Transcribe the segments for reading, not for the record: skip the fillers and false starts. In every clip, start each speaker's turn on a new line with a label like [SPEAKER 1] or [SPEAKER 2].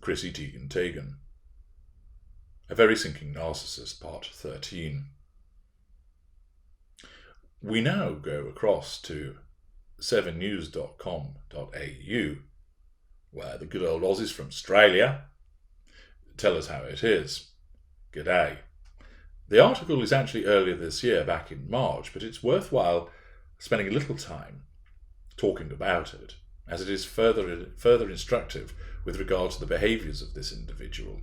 [SPEAKER 1] Chrissy Teigen. A Very Sinking Narcissist, Part 13. We now go across to 7news.com.au, where the good old Aussies from Australia tell us how it is. G'day. The article is actually earlier this year, back in March, but it's worthwhile spending a little time talking about it, as it is further instructive with regard to the behaviours of this individual.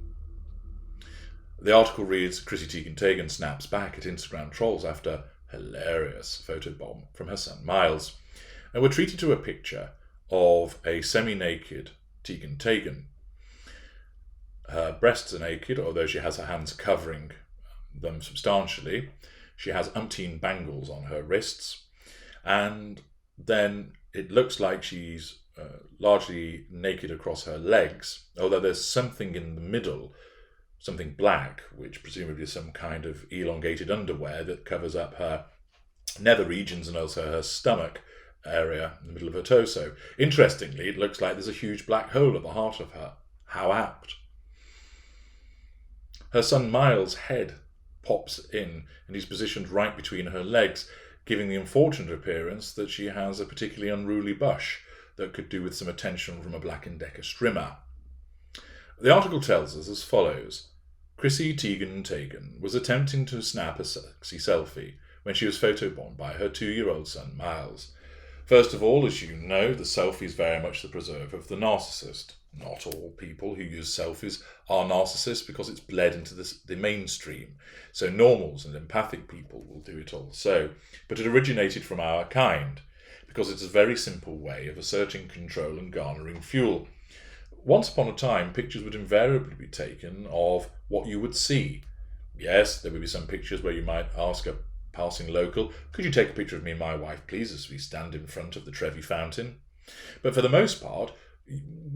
[SPEAKER 1] The article reads, Chrissy Teigen snaps back at Instagram trolls after hilarious photobomb from her son Miles. And we're treated to a picture of a semi-naked Teigen. Her breasts are naked, although she has her hands covering them substantially. She has umpteen bangles on her wrists. And then it looks like she's largely naked across her legs, although there's something in the middle, something black, which presumably is some kind of elongated underwear that covers up her nether regions and also her stomach area in the middle of her torso. Interestingly, it looks like there's a huge black hole at the heart of her. How apt. Her son Miles' head pops in and he's positioned right between her legs, giving the unfortunate appearance that she has a particularly unruly bush that could do with some attention from a Black & Decker strimmer. The article tells us as follows. Chrissy Teigen was attempting to snap a sexy selfie when she was photobombed by her 2-year-old son Miles. First of all, as you know, the selfie is very much the preserve of the narcissist. Not all people who use selfies are narcissists because it's bled into the mainstream. So normals and empathic people will do it also. But it originated from our kind because it's a very simple way of asserting control and garnering fuel. Once upon a time, pictures would invariably be taken of what you would see. Yes, there would be some pictures where you might ask a passing local, could you take a picture of me and my wife, please, as we stand in front of the Trevi Fountain? But for the most part,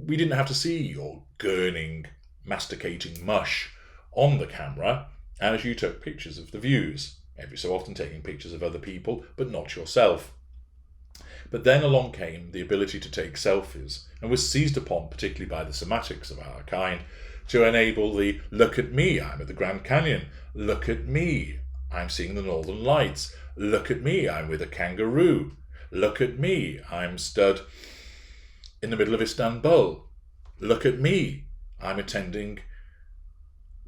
[SPEAKER 1] we didn't have to see your gurning, masticating mush on the camera as you took pictures of the views, every so often taking pictures of other people, but not yourself. But then along came the ability to take selfies, and was seized upon, particularly by the somatics of our kind, to enable the, look at me, I'm at the Grand Canyon, look at me, I'm seeing the Northern Lights, look at me, I'm with a kangaroo, look at me, I'm stood in the middle of Istanbul, look at me, I'm attending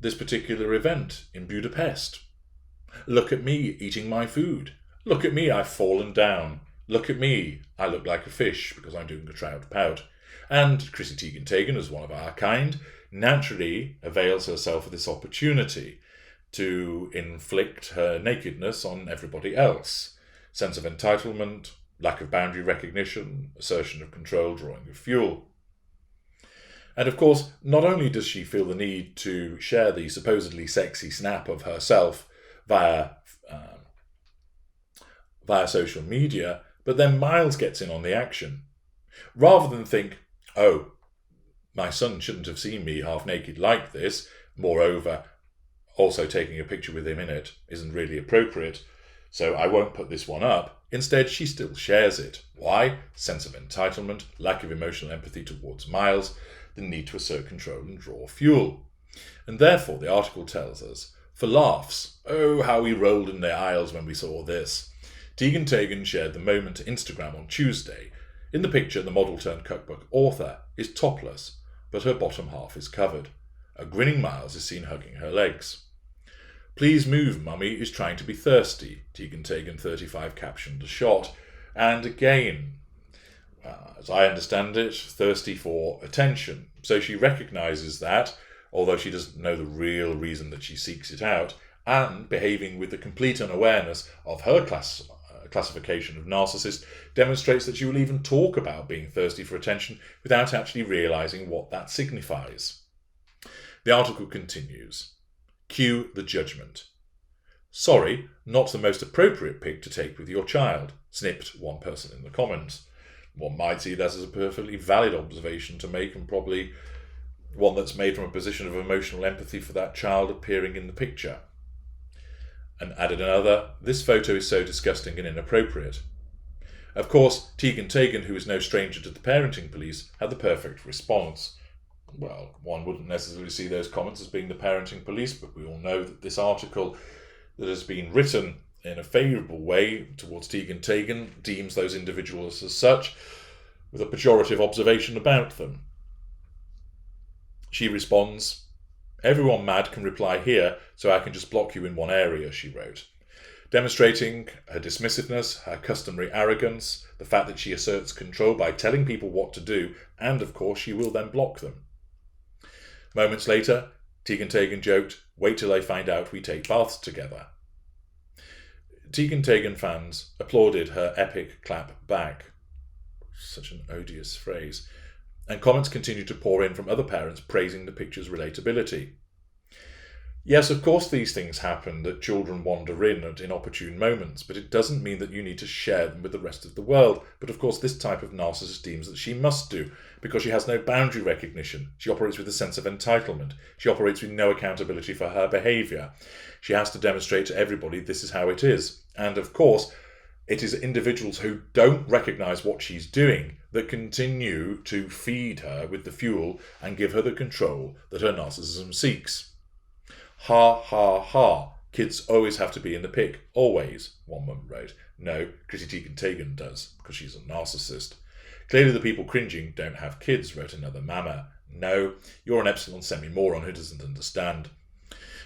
[SPEAKER 1] this particular event in Budapest, look at me eating my food, look at me, I've fallen down, look at me, I look like a fish because I'm doing a trout pout. And Chrissy Teigen, as one of our kind, naturally avails herself of this opportunity to inflict her nakedness on everybody else. Sense of entitlement, lack of boundary recognition, assertion of control, drawing of fuel. And of course, not only does she feel the need to share the supposedly sexy snap of herself via social media, but then Miles gets in on the action. Rather than think, oh, my son shouldn't have seen me half naked like this, moreover, also taking a picture with him in it isn't really appropriate, so I won't put this one up. Instead, she still shares it. Why? Sense of entitlement, lack of emotional empathy towards Miles, the need to assert control and draw fuel. And therefore, the article tells us, for laughs, oh, how we rolled in the aisles when we saw this. Teigen shared the moment to Instagram on Tuesday. In the picture, the model-turned-cookbook author is topless, but her bottom half is covered. A grinning Miles is seen hugging her legs. Please move, Mummy is trying to be thirsty, Teigen 35 captioned the shot. And again, as I understand it, thirsty for attention. So she recognises that, although she doesn't know the real reason that she seeks it out, and behaving with the complete unawareness of her classification of narcissist demonstrates that she will even talk about being thirsty for attention without actually realising what that signifies. The article continues. Cue the judgment. Sorry, not the most appropriate pic to take with your child, snipped one person in the comments. One might see that as a perfectly valid observation to make, and probably one that's made from a position of emotional empathy for that child appearing in the picture. And added another, this photo is so disgusting and inappropriate. Of course, Teigen, who is no stranger to the parenting police, had the perfect response. Well, one wouldn't necessarily see those comments as being the parenting police, but we all know that this article that has been written in a favourable way towards Teigen deems those individuals as such, with a pejorative observation about them. She responds, "Everyone mad can reply here, so I can just block you in one area," she wrote, demonstrating her dismissiveness, her customary arrogance, the fact that she asserts control by telling people what to do, and of course she will then block them. Moments later, Teigen joked, "Wait till they find out we take baths together." Teigen fans applauded her epic clap back. Such an odious phrase. And comments continued to pour in from other parents praising the picture's relatability. Yes, of course these things happen, that children wander in at inopportune moments, but it doesn't mean that you need to share them with the rest of the world. But of course this type of narcissist deems that she must do, because she has no boundary recognition. She operates with a sense of entitlement. She operates with no accountability for her behaviour. She has to demonstrate to everybody this is how it is. And of course, it is individuals who don't recognise what she's doing that continue to feed her with the fuel and give her the control that her narcissism seeks. Ha, ha, ha. Kids always have to be in the pic. Always, one mum wrote. No, Chrissy Teigen does, because she's a narcissist. Clearly the people cringing don't have kids, wrote another mama. No, you're an epsilon semi-moron who doesn't understand.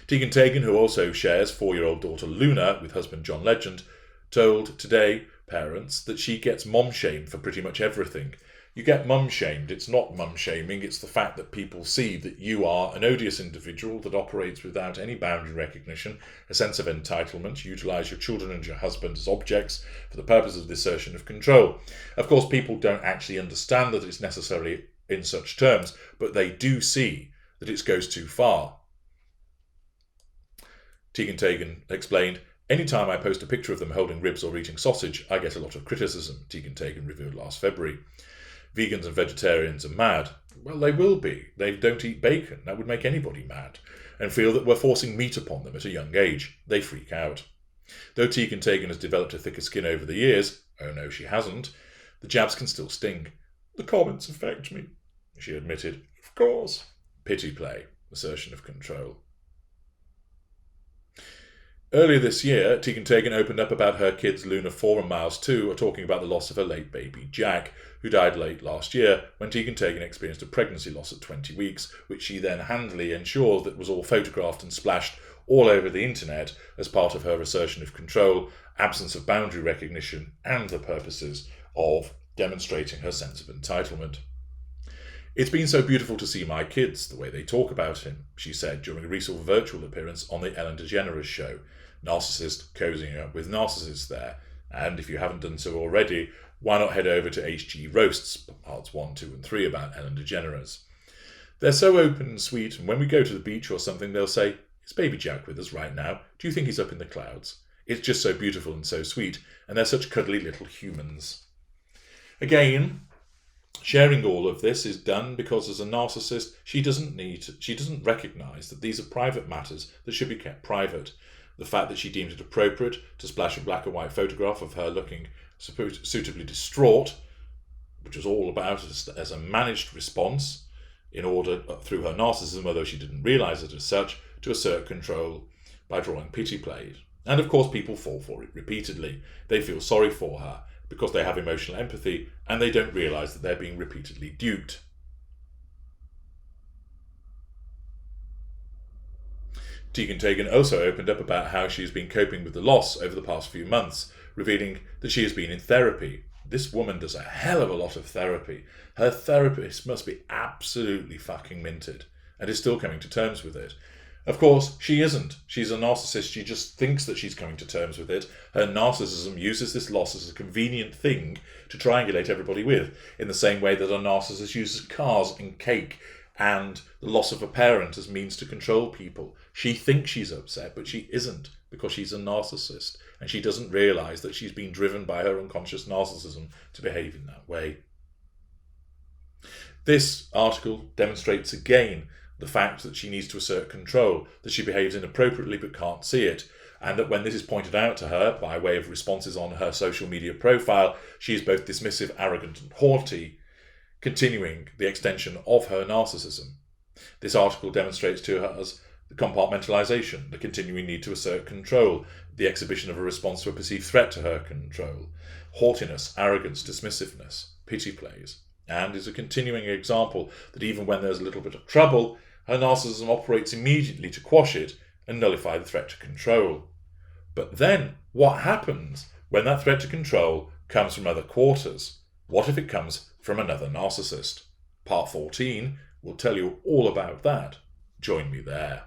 [SPEAKER 1] Teigen, who also shares 4-year-old daughter Luna with husband John Legend, told Today parents that she gets mom-shamed for pretty much everything. You get mum-shamed. It's not mum-shaming. It's the fact that people see that you are an odious individual that operates without any boundary recognition, a sense of entitlement, you utilise your children and your husband as objects for the purpose of the assertion of control. Of course, people don't actually understand that it's necessarily in such terms, but they do see that it goes too far. Teigen explained, "Anytime I post a picture of them holding ribs or eating sausage, I get a lot of criticism," Teigen revealed last February. "Vegans and vegetarians are mad." Well, they will be. They don't eat bacon. That would make anybody mad. And feel that we're forcing meat upon them at a young age. They freak out. Though Teigen has developed a thicker skin over the years, oh no, she hasn't, the jabs can still sting. "The comments affect me," she admitted. "Of course." Pity play. Assertion of control. Earlier this year, Teigen opened up about her kids Luna 4 and Miles 2 are talking about the loss of her late baby Jack, who died late last year when Teigen experienced a pregnancy loss at 20 weeks, which she then handily ensured that was all photographed and splashed all over the internet as part of her assertion of control, absence of boundary recognition, and the purposes of demonstrating her sense of entitlement. "It's been so beautiful to see my kids, the way they talk about him," she said during a recent virtual appearance on the Ellen DeGeneres show. Narcissist cozying up with Narcissist there. And if you haven't done so already, why not head over to HG Roasts, parts 1, 2 and 3 about Ellen DeGeneres. They're so open and sweet, and when we go to the beach or something, they'll say, "Is Baby Jack with us right now? Do you think he's up in the clouds?" It's just so beautiful and so sweet, and they're such cuddly little humans. Again, sharing all of this is done because as a narcissist, she doesn't recognise that these are private matters that should be kept private. The fact that she deemed it appropriate to splash a black and white photograph of her looking suitably distraught, which was all about as a managed response in order, through her narcissism, although she didn't realise it as such, to assert control by drawing pity plays. And of course people fall for it repeatedly. They feel sorry for her because they have emotional empathy and they don't realise that they're being repeatedly duped. Teigen also opened up about how she has been coping with the loss over the past few months, revealing that she has been in therapy. This woman does a hell of a lot of therapy. Her therapist must be absolutely fucking minted and is still coming to terms with it. Of course, she isn't. She's a narcissist. She just thinks that she's coming to terms with it. Her narcissism uses this loss as a convenient thing to triangulate everybody with, in the same way that a narcissist uses cars and cake and the loss of a parent as means to control people. She thinks she's upset, but she isn't, because she's a narcissist, and she doesn't realise that she's been driven by her unconscious narcissism to behave in that way. This article demonstrates again the fact that she needs to assert control, that she behaves inappropriately but can't see it, and that when this is pointed out to her by way of responses on her social media profile, she is both dismissive, arrogant and haughty. continuing the extension of her narcissism. This article demonstrates to us the compartmentalisation, the continuing need to assert control, the exhibition of a response to a perceived threat to her control, haughtiness, arrogance, dismissiveness, pity plays, and is a continuing example that even when there's a little bit of trouble, her narcissism operates immediately to quash it and nullify the threat to control. But then, what happens when that threat to control comes from other quarters? What if it comes from another narcissist? Part 14 will tell you all about that. Join me there.